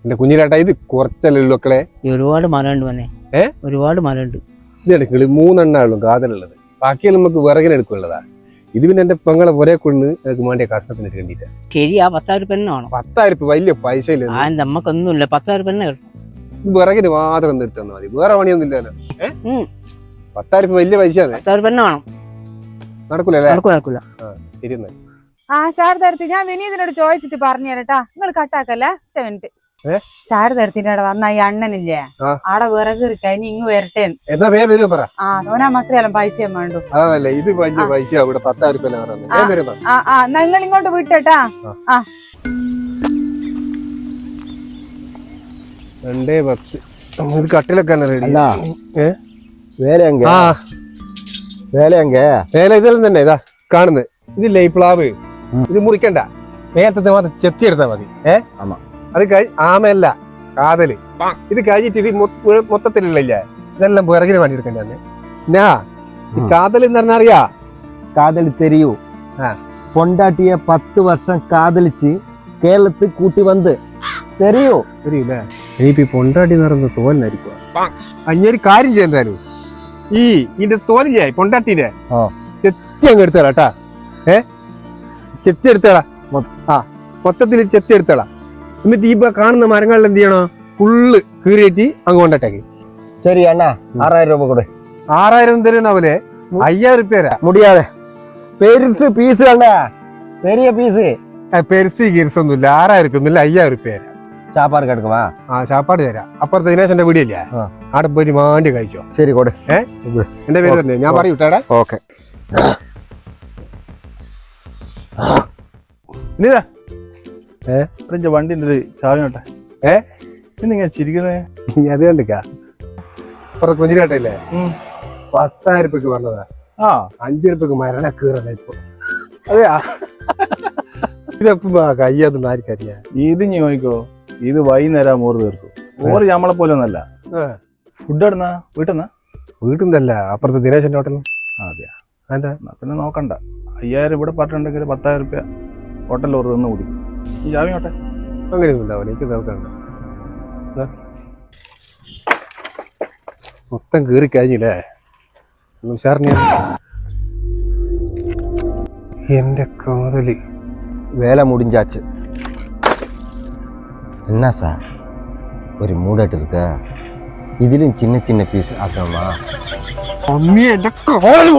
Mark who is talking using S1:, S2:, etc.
S1: എന്റെ കുഞ്ഞിരാട്ടാ ഇത് കുറച്ചല്ലേ ഉള്ളു മക്കളെ.
S2: ഒരുപാട് മരമുണ്ട് മോനെ. ഒരുപാട് മരമുണ്ട്.
S1: ഇതെടുക്കളി 3 എണ്ണുള്ളൂ കാതലുള്ളത്. ബാക്കിയെല്ലാം നമുക്ക് വിറകിനെടുക്കുള്ളതാ. ഇത് പിന്നെ എന്റെ പെങ്ങളെ ഒരേ കൊണ്ട് എനിക്ക് വേണ്ടിയ കഷ്ടത്തിന് വേണ്ടിട്ടാ.
S2: ശരിയാ, 10,000 രൂപ വേണം.
S1: 10,000 രൂപ വലിയ പൈസ ഇല്ല.
S2: നമ്മക്കൊന്നുമില്ല, 10,000 രൂപ കിട്ടും.
S1: ഇത് വിറകിന് മാത്രം ഒന്ന് എടുത്താൽ മതി, വേറെ പണിയൊന്നും ഇല്ലല്ലോ. 10,000 രൂപ വലിയ പൈസയാണ്.
S2: 10,000 രൂപ വേണം.
S1: നടക്കൂലല്ലേ?
S2: നടക്കൂല.
S1: ശരി എന്നാ.
S3: ശാരദാരത്തി ഞാൻ വിനീതിനോട് ചോദിച്ചിട്ട് പറഞ്ഞു തരട്ടാ. നിങ്ങൾ കട്ടാക്കല്ലേ 1 മിനിറ്റ്. ശാരദാരത്തിന്റെ അവിടെ വന്ന ഈ അണ്ണനില്ലേ, ആടെ വിറക് കഴിഞ്ഞ് ഇങ്ങ് വരട്ടെ.
S1: എന്നാ വേഗം വരും പറ.
S3: തോനാ മാത്രം പൈസയും വേണ്ടു.
S1: അതല്ലേ ഇത് വലിയ പൈസ. ഇവിടെ 10,000 രൂപ.
S3: നിങ്ങൾ ഇങ്ങോട്ട് വിട്ടേട്ടാ.
S1: 2:10 ഇത് കട്ടിലൊക്കെ വേല ഇതെല്ലാം തന്നെ ഇതാ കാണുന്നത്. ഇതില്ലേ ഈ പ്ലാവ്, ഇത് മുറിക്കണ്ട, മേത്തത്തെ മാത്രം ചെത്തിയെടുത്താ മതി. അത് ആമയല്ല, കാതല്. ഇത് കഴിഞ്ഞിട്ട് ഇത് മൊത്തത്തിലുള്ള ഇതെല്ലാം പിറകിന് പണിയെടുക്കണ്ടേ. കാതൽ എന്ന് പറഞ്ഞാ അറിയാ?
S4: കാതൽ തെരിയൂ. പൊണ്ടാട്ടിയെ 10 വർഷം കാതലിച്ച് കേരളത്തിൽ കൂട്ടി വന്ന് തെരിയോ
S1: തെരിയൂല്ലേ? ഇനിയിപ്പോ പൊണ്ടാട്ടി നിറഞ്ഞ തോലായിരിക്കും. അഞ്ഞൊരു കാര്യം ചെയ്യാൻ, ഇതിന്റെ തോലില്ലേ പൊണ്ടാട്ടിന്റെ ചെത്തി അങ്ങ് എടുത്തോളാ. ചെത്തി എടുത്തോളാ. മൊത്തത്തിൽ ചെത്തി എടുത്തോളാ. എന്നിട്ട് ഈ കാണുന്ന മരങ്ങളിൽ എന്ത് ചെയ്യണോ, ഫുള്ള് കീറിയിട്ട് അങ്ങ് കൊണ്ടിട്ടേക്ക്.
S4: ശരി അണ്ണാ, 6,000 രൂപ കൂടെ.
S1: 6,000 തരുന്നാവൂലേ? 5,000 രൂപ
S4: മുടിയാതെ. പെരുസ് പീസ് കണ്ടാ, പെരിയ പീസ്.
S1: പെരുസി ഗിരിസൊന്നുമില്ല. 6,000 രൂപ ഒന്നുമില്ല, 5,000 രൂപ തരാം.
S4: ചാപ്പാട് കിടക്കുവാ?
S1: ചാപ്പാട് തരാം. അപ്പുറത്തെ ദിനേശന്റെ വീടില്ലേ, അവിടെ പോയിട്ട് മാണ്ടി കഴിച്ചോ.
S4: ശരി കൊടു.
S1: എന്റെ പേര് തന്നെ ഞാൻ പറയൂട്ടാടാ.
S4: ഓക്കെ.
S5: വണ്ടിന്റെ ചാവിനോട്ടെ. എന്നിങ്ങനെ ചിരിക്കുന്നേ?
S1: അത് കണ്ടിക്കാ അപ്പുറത്തെ കുഞ്ഞിരാട്ടല്ലേ, 10,000 രൂപക്ക് പറഞ്ഞതാ. 5 രൂപക്ക് മരണ കീറണ ഇപ്പൊ.
S5: അതെയാ?
S1: ഇതെപ്പം കയ്യാതൊന്നും ആർക്കറിയാ.
S5: ഇത് നോക്കോ, ഇത് വൈകുന്നേരം മോറ് തീർക്കും. മോറ് നമ്മളെ പോലെ ഒന്നല്ല. ഫുഡ് എവിടുന്നാ?
S1: വീട്ടിന്നല്ല, അപ്പുറത്തെ ദിനേശന്റെ ഹോട്ടലിൽ.
S5: അതെയാ? എന്താ പിന്നെ നോക്കണ്ട. 5,000 ഇവിടെ പറഞ്ഞിട്ടുണ്ടെങ്കിൽ 10,000 രൂപ ഹോട്ടലിൽ ഓർ നിന്ന് കുടിക്കും. ഈ ചാവിനോട്ടെ.
S1: അങ്ങനെയൊന്നും ഉണ്ടാവില്ല, എനിക്ക് നോക്കണ്ട. മൊത്തം കീറി കഴിഞ്ഞില്ലേ? സാറിന് എന്റെ കാതല്
S4: വേല മുടിഞ്ചാച്ച്. എന്നാ സാർ ഒരു മൂടായിട്ട് இருக்க? ഇതിലും ചിന്ന ചിന്ന പീസ് ആക്കണമാ?
S1: അമ്മേ എന്റെ കാല്